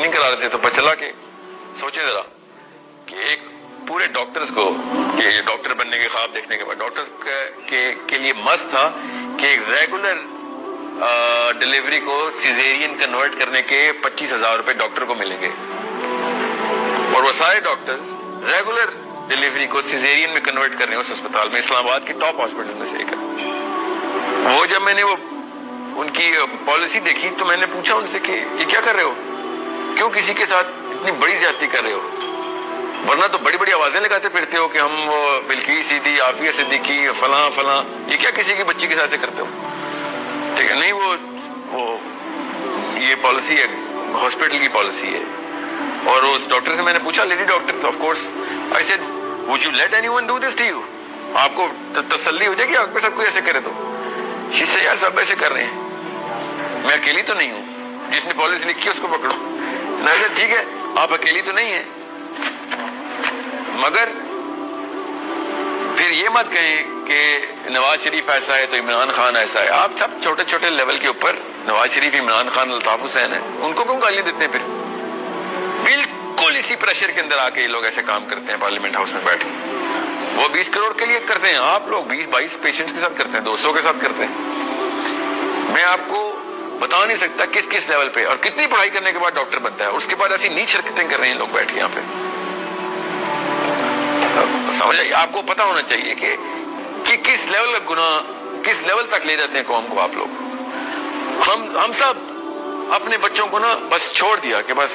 Training کرا رہے تھے تو پتہ چلا کہ سوچیں ذرا کہ ایک پورے ڈاکٹرز کو کہ ڈاکٹر بننے کے خواب دیکھنے کے بعد ڈاکٹر کے لیے مست تھا کہ ایک ریگولر ڈلیوری کو سیزیرین کنورٹ کرنے کے 25,000 روپے ڈاکٹر کو ملیں گے، اور وہ سارے ڈاکٹرز ریگولر ڈلیوری کو سیزیرین میں کنورٹ کر رہے ہیں اس اسپتال میں، اسلام آباد کے ٹاپ ہاسپٹل میں سے ایک ہے۔ وہ جب میں نے وہ ان کی پالیسی دیکھی تو میں نے پوچھا ان سے کہ یہ کیا کر رہے ہو، کیوں کسی کے ساتھ اتنی بڑی زیادتی کر رہے ہو، ورنہ تو بڑی بڑی آوازیں لگاتے پھرتے ہو کہ ہم وہ بلقیس سیدھی، عافیہ صدیقی، فلاں فلاں، یہ کیا کسی کی بچی کے ساتھ سے کرتے ہو؟ ٹھیک ہے، نہیں وہ یہ پالیسی ہے، ہاسپٹل کی پالیسی ہے۔ اور اس ڈاکٹر سے میں نے پوچھا، lady doctor of course, I said would you let anyone do this to you یو، آپ کو تسلی ہو جائے گی آپ کے ساتھ کوئی ایسے کرے تو؟ شی سے یار سب ایسے کر رہے ہیں، میں اکیلی تو نہیں ہوں، جس نے پالیسی لکھی ہے اس کو پکڑو۔ میں نے ٹھیک ہے آپ اکیلی تو نہیں ہیں، مگر پھر یہ مت کہیں کہ نواز شریف ایسا ہے تو عمران خان ایسا ہے۔ آپ سب چھوٹے چھوٹے لیول کے اوپر نواز شریف، عمران خان، الطاف حسین ہیں، ان کو کیوں گالی دیتے ہیں؟ پھر بالکل اسی پریشر کے اندر آ کے یہ لوگ ایسے کام کرتے ہیں پارلیمنٹ ہاؤس میں بیٹھ کے۔ وہ 20 کروڑ کے لیے کرتے ہیں، آپ لوگ 20-22 پیشنٹس کے ساتھ کرتے ہیں، 200 کے ساتھ کرتے ہیں۔ میں آپ کو بتا نہیں سکتا کس کس لیول پہ اور کتنی پڑھائی کرنے کے بعد ڈاکٹر بنتا ہے، اس کے بعد ایسی نیچ حرکتیں کر رہے ہیں لوگ بیٹھ کے یہاں پہ۔ سمجھ آئی؟ آپ کو پتا ہونا چاہیے کہ کس لیول کا گناہ کس لیول تک لے جاتے ہیں قوم کو آپ لوگ۔ ہم سب اپنے بچوں کو نا بس چھوڑ دیا کہ بس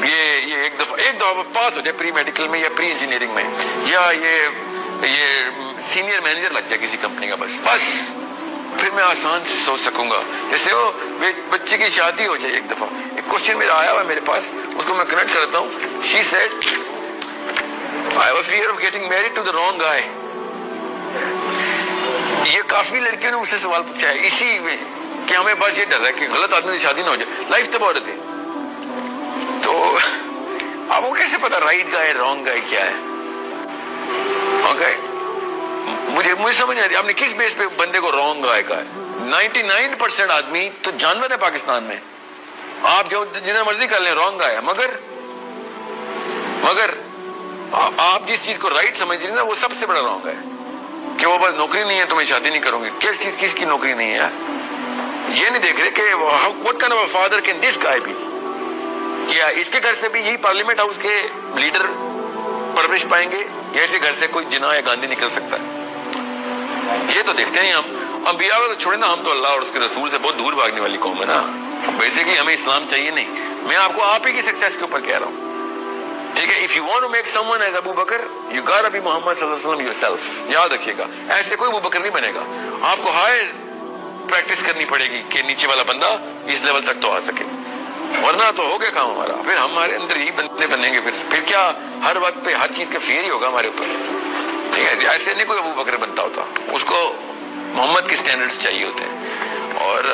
یہ ایک دفعہ پاس ہو جائے پری میڈیکل میں یا پری انجینئرنگ میں، یا یہ سینئر مینیجر لگ جائے کسی کمپنی کا، بس پھر میں آسان سے سوچ سکوں گا۔ جیسے وہ بچے کی شادی ہو جائے ایک دفعہ، ایک کوشچن میرا آیا ہوا میرے پاس، اس کو میں کنیکٹ کرتا ہوں۔ She said I have a fear of getting married to the wrong guy۔ یہ کافی لڑکیوں نے مجھ سے سوال پوچھا ہے اسی میں کہ ہمیں بس یہ ڈر ہے کہ غلط آدمی سے شادی نہ ہو جائے، لائف تباہ ہو جاتی۔ تو آپ کو کیسے پتا رائٹ گائے رانگ گائے کیا ہے؟ اوکے، مجھے سمجھ نہیں آتی آپ نے کس بیس پہ بندے کو رانگ گائے کہا ہے؟ 99% آدمی تو جانور ہے پاکستان میں، آپ جو جتنا مرضی کر لیں رانگ گائے، مگر آپ جس چیز کو رائٹ سمجھ رہے ہیں نا وہ سب سے بڑا رانگ ہے کہ وہ بس نوکری نہیں ہے تو میں شادی نہیں کروں گی۔ کس کی نوکری نہیں ہے یار؟ یہ نہیں دیکھ رہے کہ what kind of a father can this guy be؟ کیا اس کے گھر سے بھی یہی پارلیمنٹ ہاؤس کے لیڈر پرورش پائیں گے یا ایسے گھر سے کوئی جناح یا گاندھی نکل سکتا ہے؟ یہ تو دیکھتے نہیں ہم۔ انبیاء کو تو چھوڑے نا، ہم تو اللہ اور اس کے رسول سے بہت دور بھاگنے والی قوم ہے نا۔ بیسیکلی ہمیں اسلام چاہیے نہیں، میں آپ کو آپ ہی کی سکسیس کے اوپر کہہ رہا ہوں، ٹھیک ہے؟ if you want to make someone as Abu Bakr you gotta be Muhammad صلی اللہ علیہ وسلم yourself۔ یاد رکھیے گا ایسے کوئی ابو بکر نہیں بنے گا، آپ کو ہائر پریکٹس کرنی پڑے گی کہ نیچے والا بندہ اس لیول تک تو آ سکے، ورنہ تو ہو گیا کام ہمارا۔ پھر ہمارے اندر یہی بندے بنیں گے، پھر کیا ہر وقت پہ ہر چیز کا فیئر ہی ہوگا ہمارے اوپر، ٹھیک ہے؟ ایسے نہیں کوئی ابو بکر بنتا ہوتا، اس کو محمد کے سٹینڈرڈز چاہیے ہوتے ہیں۔ اور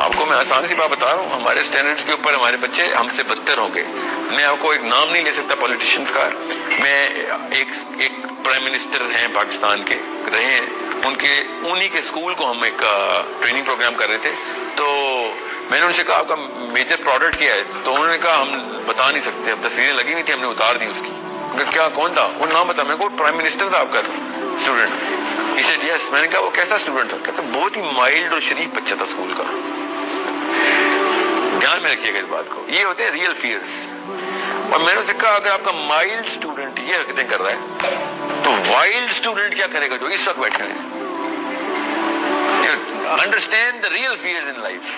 آپ کو میں آسان سی بات بتا رہا ہوں، ہمارے سٹینڈرڈز کے اوپر ہمارے بچے ہم سے بدتر ہوں گے۔ میں آپ کو ایک نام نہیں لے سکتا پولیٹیشنز کا، میں ایک پرائم منسٹر ہیں پاکستان کے رہے ہیں، انہی کے اسکول کو ہم ایک ٹریننگ پروگرام کر رہے تھے، تو میں نے ان سے کہا آپ کا میجر پروڈکٹ کیا ہے؟ تو انہوں نے کہا ہم بتا نہیں سکتے، اب تصویریں لگی ہوئی تھی ہم نے اتار دی اس کی۔ کیا کون تھا؟ وہ نام بتا، میں کو پرائم منسٹر تھا آپ کا اسٹوڈنٹ۔ He said yes۔ میں نے کہا وہ کیسا اسٹوڈنٹ تھا؟ کہتا بہت ہی مائلڈ اور شریف بچہ تھا اسکول کا۔ دھیان میں رکھیے گا اس بات کو، یہ ہوتے ہیں ریئل فیئرس۔ اور میں نے اسے کہا اگر آپ کا مائلڈ اسٹوڈنٹ یہ حرکتیں کر رہا ہے تو وائلڈ اسٹوڈنٹ کیا کرے گا جو اس وقت بیٹھے ہیں؟ Understand the real fears in life.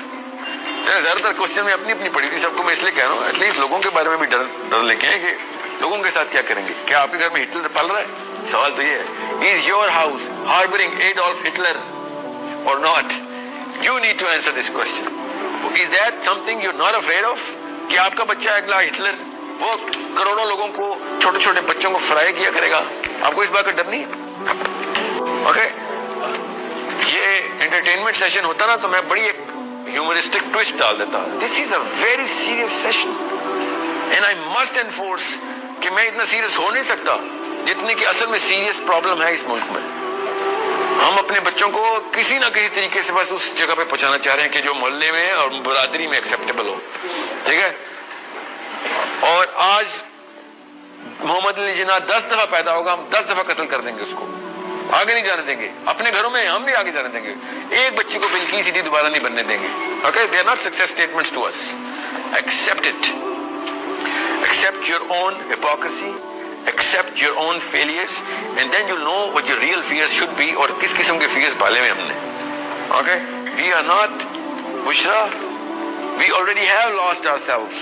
زیادہ تر کوشچن میں اپنی پڑھی تھی، سب کو میں اس لیے کہہ رہا ہوں ایٹ لیسٹ لوگوں کے بارے میں بھی ڈر لے کے ہیں کہ لوگوں کے ساتھ کیا کریں گے۔ کیا آپ کے گھر میں ہٹلر پل رہا ہے؟ سوال تو یہ ہے، is your house harbouring Adolf Hitler or not? You need to answer this question. Is that something you not afraid of کہ آپ کا بچہ اگلا ہٹلر وہ کروڑوں لوگوں کو، چھوٹے چھوٹے بچوں کو فرائی کیا کرے گا؟ آپ کو اس بات کا ڈر نہیں ہے؟ اوکے، یہ انٹرٹینمنٹ سیشن ہوتا نا تو میں بڑی ایک ہیومرسٹک ٹوسٹ ڈال دیتا۔ This is a very serious session and I must enforce کہ میں اتنا سیریس ہو نہیں سکتا جتنی کہ اصل میں سیریس پرابلم ہے اس ملک میں۔ ہم اپنے بچوں کو کسی نہ کسی طریقے سے بس اس جگہ پہ پہنچانا چاہ رہے ہیں کہ جو محلے میں اور برادری میں ایکسیپٹیبل ہو. ٹھیک ہے. اور آج محمد علی جناح 10 دفعہ پیدا ہوگا, ہم 10 دفعہ قتل کر دیں گے اس کو, آگے نہیں جانے دیں گے. اپنے گھروں میں ہم بھی آگے جانے دیں گے. ایک بچی کو بلقیس سیدھی دوبارہ نہیں بننے دیں گے. Okay, they are not success statements to us. Accept it. Accept your own hypocrisy, accept your own failures, and then you'll know what your real fears should be, اور کس قسم کے fears پالے ہوئے ہم نے. Okay, we are not Bushra, we already have lost ourselves.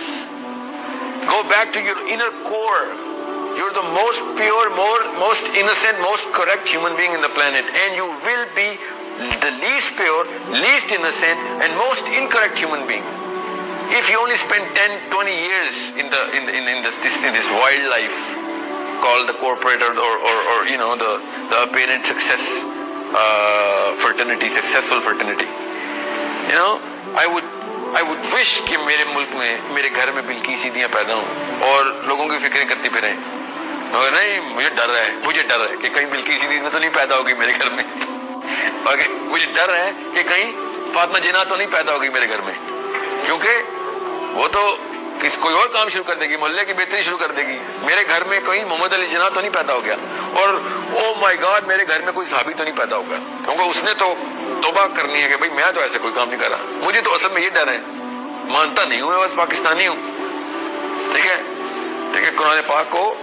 Go back to your inner core. You're the most pure, most innocent, most correct human being in the planet, and you will be the least pure, least innocent, and most incorrect human being if you only spend 10-20 years in this wildlife called the corporate or you know the apparent success fraternity, successful fraternity. You know, I would wish کہ میرے ملک میں, میرے گھر میں بلقیس سیدھیاں پیدا ہوں اور لوگوں کی فکریں کرتی پھریں. مگر نہیں, مجھے ڈر ہے کہ کہیں بلقیس سیدھی تو نہیں پیدا ہوگی میرے گھر میں. مجھے ڈر ہے کہ کہیں فاطمہ جناح تو نہیں پیدا ہوگی میرے گھر میں, کیونکہ وہ تو کوئی اور کام شروع کر دے گی, محلے کی بہتری شروع کر دے گی. میرے گھر میں کوئی محمد علی جناح تو نہیں پیدا ہو گیا, اور او مائی گاڈ میرے گھر میں کوئی صحابی تو نہیں پیدا ہو گیا, کیونکہ اس نے تو توبہ کرنی ہے کہ بھائی میں تو ایسے کوئی کام نہیں کر رہا. مجھے تو اصل میں یہ ڈر ہے, مانتا نہیں ہوں, میں بس پاکستانی ہوں. ٹھیک ہے, ٹھیک ہے. قرآن پاک کو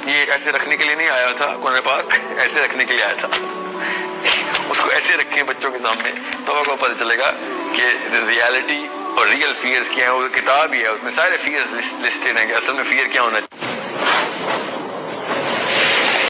یہ ایسے رکھنے کے لیے نہیں آیا تھا, قرآن پاک ایسے رکھنے کے لیے آیا تھا. اس کو ایسے رکھیں بچوں کے سامنے, تو آپ کو پتہ چلے گا کہ ریالٹی اور ریئل فیئرز کیا ہے. وہ کتاب ہی ہے, اس میں سارے فیئرز لسٹڈ ہیں کہ اصل میں فیئر کیا ہونا چاہیے.